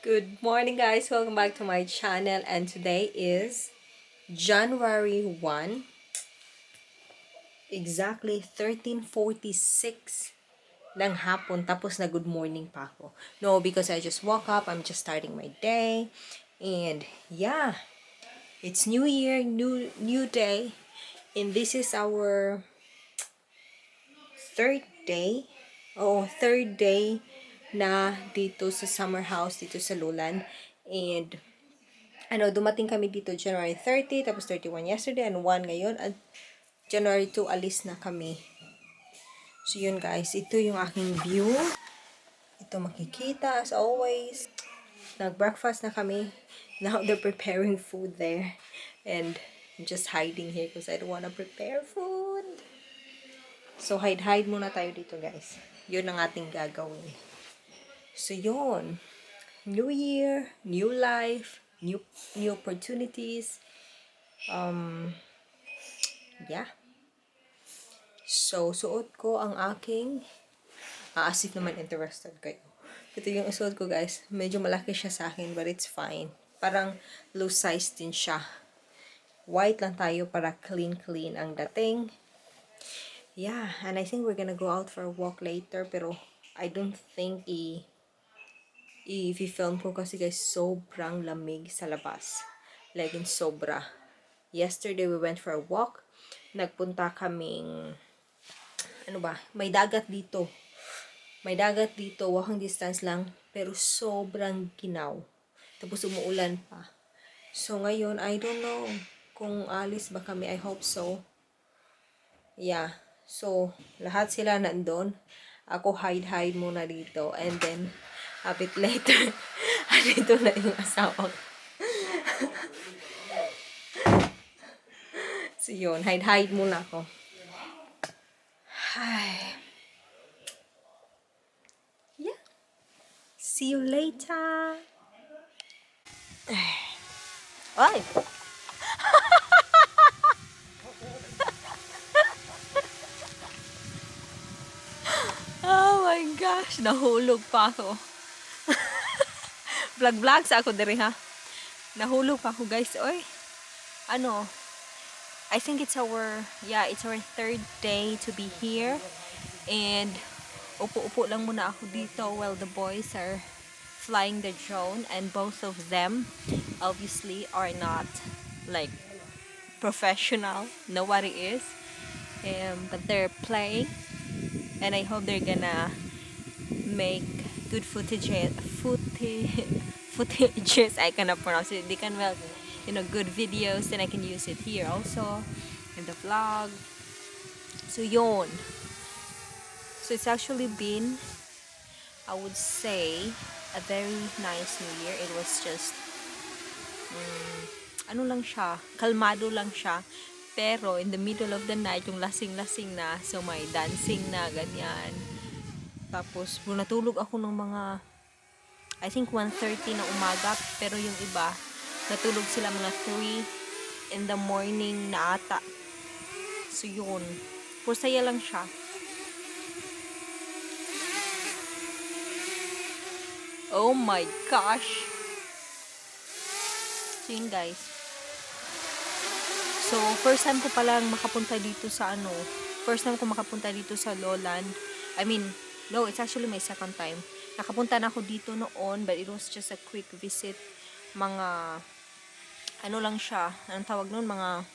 Good morning, guys. Welcome back to my channel. And today is January 1, exactly 13:46 ng hapon. Tapos na good morning pa ako. No, because I just woke up. I'm just starting my day. And yeah, it's New Year, new day. And this is our third day. Oh, third day na dito sa summer house dito sa Lulan. And dumating kami dito January 30, tapos 31 yesterday, and 1 ngayon, at January 2, alis na kami. So, yun guys, ito yung aking view. Ito makikita, as always. Nag-breakfast na kami. Now, they're preparing food there. And, I'm just hiding here because I don't wanna prepare food. So, hide muna tayo dito, guys. Yun ang ating gagawin. So, yun. New Year, new life, new opportunities. Yeah. So, suot ko ang aking, as if naman interested kayo. Ito yung suot ko, guys. Medyo malaki siya sa akin, but it's fine. Parang loose size din siya. White lang tayo para clean ang dating. Yeah, and I think we're gonna go out for a walk later, pero I don't think i-film ko kasi guys, sobrang lamig sa labas. Like in sobra. Yesterday, we went for a walk. Nagpunta kaming may dagat dito. May dagat dito, walking distance lang, pero sobrang ginaw. Tapos umuulan pa. So ngayon, I don't know kung alis ba kami. I hope so. Yeah. So, lahat sila nandun. Ako hide muna dito. And then, a bit later, dito na yung asawa ko. So yun, hide muna ako. Hi. Yeah. See you later. Ay! Oh my gosh, nahulog pa ako. Vlog sa ako diri ha. Nahulog pa ako guys. Oy. I think it's our third day to be here. And upo-upo lang muna ako dito while the boys are flying the drone, and both of them obviously are not like professional. Nobody is. But they're playing, and I hope they're gonna make good footages. I cannot pronounce it. They can make good videos, then I can use it here also in the vlog. So yun. So it's actually been, I would say, a very nice New Year. It was just kalmado lang siya. Pero in the middle of the night, yung lasing-lasing na, so may dancing na, ganyan. Tapos, natulog ako ng mga, I think 1:30 na umaga, pero yung iba, natulog sila mga 3 in the morning na ata. So yun, pusaya lang siya. Oh my gosh! So yun guys. So, first time ko makapunta dito sa Lolan. I mean, no, it's actually my second time. Nakapunta na ako dito noon, but it was just a quick visit. Mga, lang siya, anong tawag noon, mga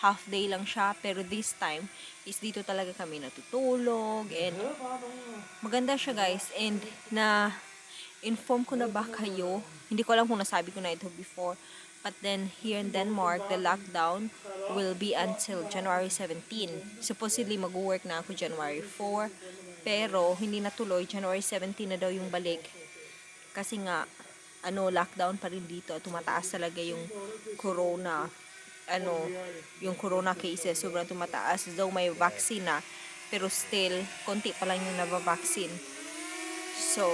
half day lang siya. Pero this time, is dito talaga kami natutulog. And, maganda siya guys. And, inform ko na ba kayo? Hindi ko alam kung nasabi ko na ito before. But then, here in Denmark, the lockdown will be until January 17. Supposedly, mag-work na ako January 4. Pero, hindi natuloy. January 17 na daw yung balik. Kasi nga, lockdown pa rin dito. Tumataas talaga yung corona. Yung corona cases. Sobrang tumataas. Though may vaccine na. Pero still, konti pa lang yung nabavaksin. So,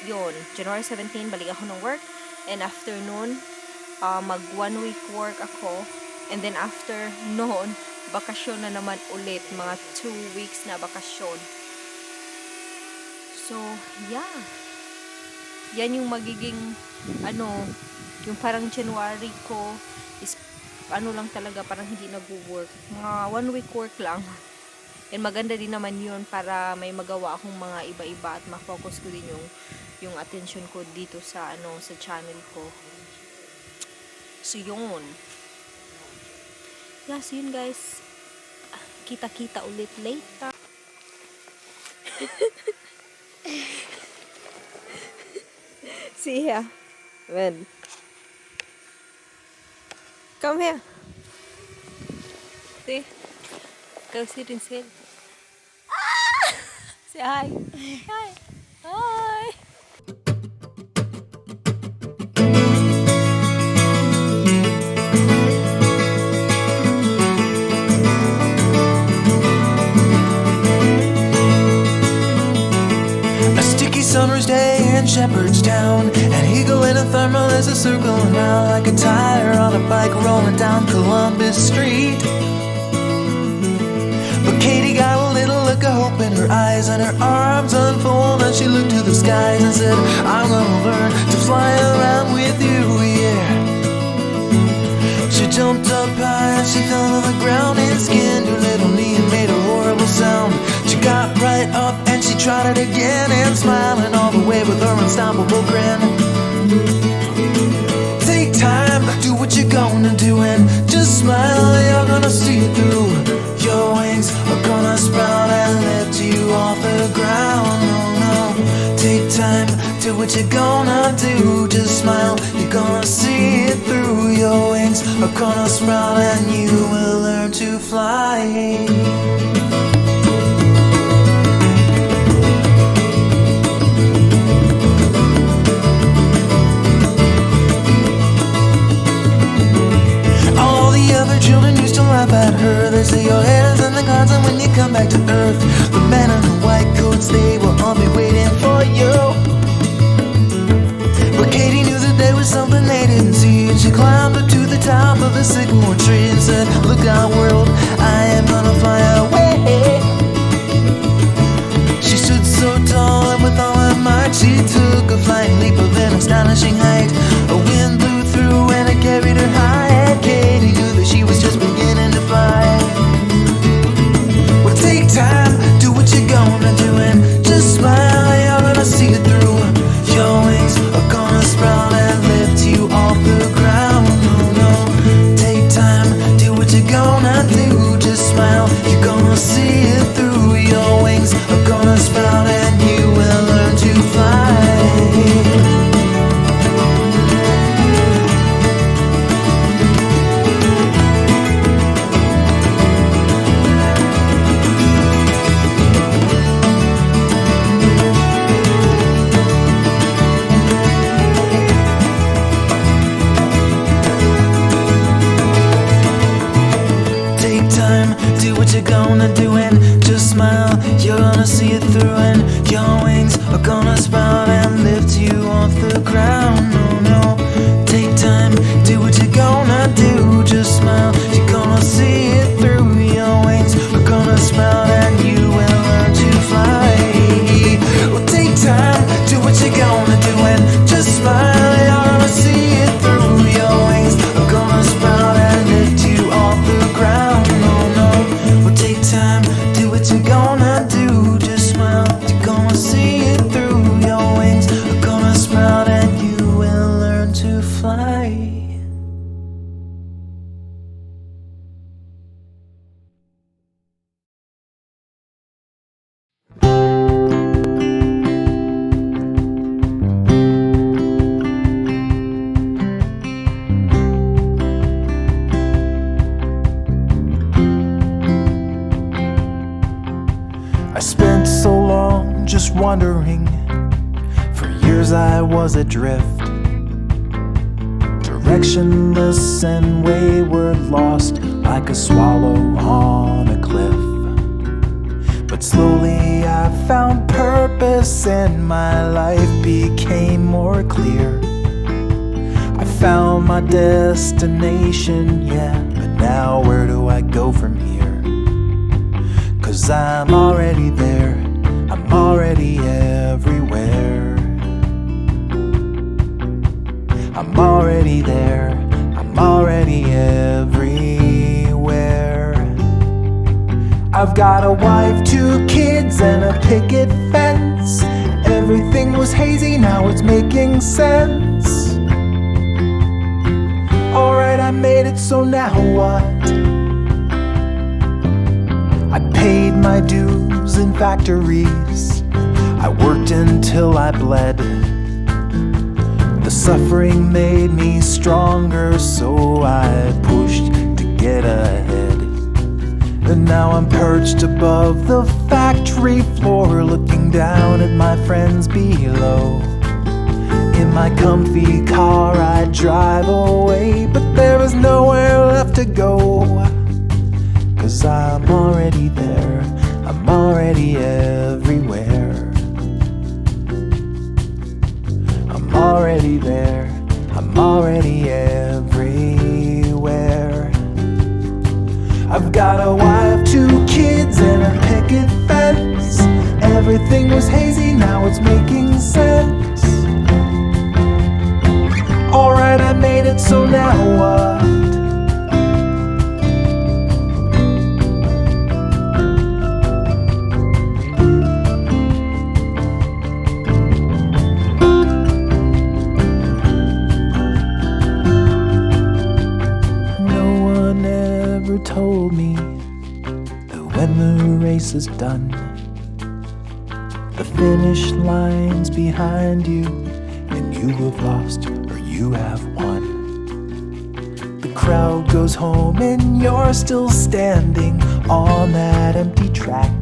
yun. January 17, balik ako ng work. And after noon, mag 1 week work ako, and then after noon, bakasyon na naman ulit, mga 2 weeks na bakasyon. So yeah, yan yung magiging yung parang January ko is lang talaga, parang hindi nag-work. Mga 1 week work lang. And maganda din naman yun para may magawa akong mga iba-iba at ma-focus ko din yung attention ko dito sa sa channel ko. So yun. Yeah, so yun guys. Kita-kita ulit later. See here. Man. Come here. See? Go sit and sit. Ah! Say hi. Hi. Hi. A sticky summer's day in Shepherdstown, and Eagle in a thermal is a circling round like a tire on a bike rolling down Columbus Street. But Katie got a little look of hope in her eyes, and her arms unfold, and she looked to the skies and said, I'm gonna learn to fly around with you, yeah. She jumped up high and she fell to the ground and skinned her little knee and made a horrible sound. She got right up and she tried it again, and smiling all the way with her unstoppable grin. Take time, do what you're gonna do, and just smile, you're gonna see it through. Your wings are gonna sprout and lift you off the ground. Oh no, take time, do what you're gonna do, just smile, you're gonna see it through. Your wings are gonna sprout and you will learn to fly. Children used to laugh at her. They say your head is in the clouds, and when you come back to earth, the men in the white coats, they will all be waiting for you. But Katie knew that there was something they didn't see, and she climbed up to the top of the sycamore tree and said, look out world, I am gonna fly away. She stood so tall, and with all her might she took a flying leap of an astonishing height. A wind blew through and it carried her high, and Katie knew that she was just beginning to fly. Well, take time, do what you're gonna do, and just smile, you're gonna see it through. Your wings are gonna sprout and lift you off the ground. Oh no, take time, do what you're gonna do, just smile, you're gonna see it through. Your wings are gonna sprout and you will learn to fly. Do what you're gonna do and just smile, you're gonna see it through, and your wings are gonna sprout and lift you off the ground. No, no, take time, do what you're gonna do, just smile, you're gonna see it through. Your wings are gonna sprout and you will learn to fly. Well, take time, do what you're gonna do, and just smile, you're gonna see it through. Your wings are gonna sprout and lift you off the ground. Take time, do what you're gonna do, just smile, you're gonna see it through. Your wings are gonna sprout and you will learn to fly. I spent so long just wondering. For years I was adrift, directionless and wayward, lost like a swallow on a cliff. But slowly I found purpose and my life became more clear. I found my destination, yeah, but now where do I go from here? 'Cause I'm already there, I'm already everywhere. I'm already there, I'm already everywhere. I've got a wife, 2 kids, and a picket fence. Everything was hazy, now it's making sense. Alright, I made it, so now what? I paid my dues in factories. I worked until I bled. The suffering made me stronger, so I pushed to get ahead. And now I'm perched above the factory floor, looking down at my friends below. In my comfy car I drive away, but there is nowhere left to go. 'Cause I'm already there, I'm already everywhere. I'm already there, I'm already everywhere. I've got a wife, 2 kids, and a picket fence. Everything was hazy, now it's making sense. Alright, I made it, so now what? Told me that when the race is done, the finish line's behind you, and you have lost or you have won. The crowd goes home and you're still standing on that empty track.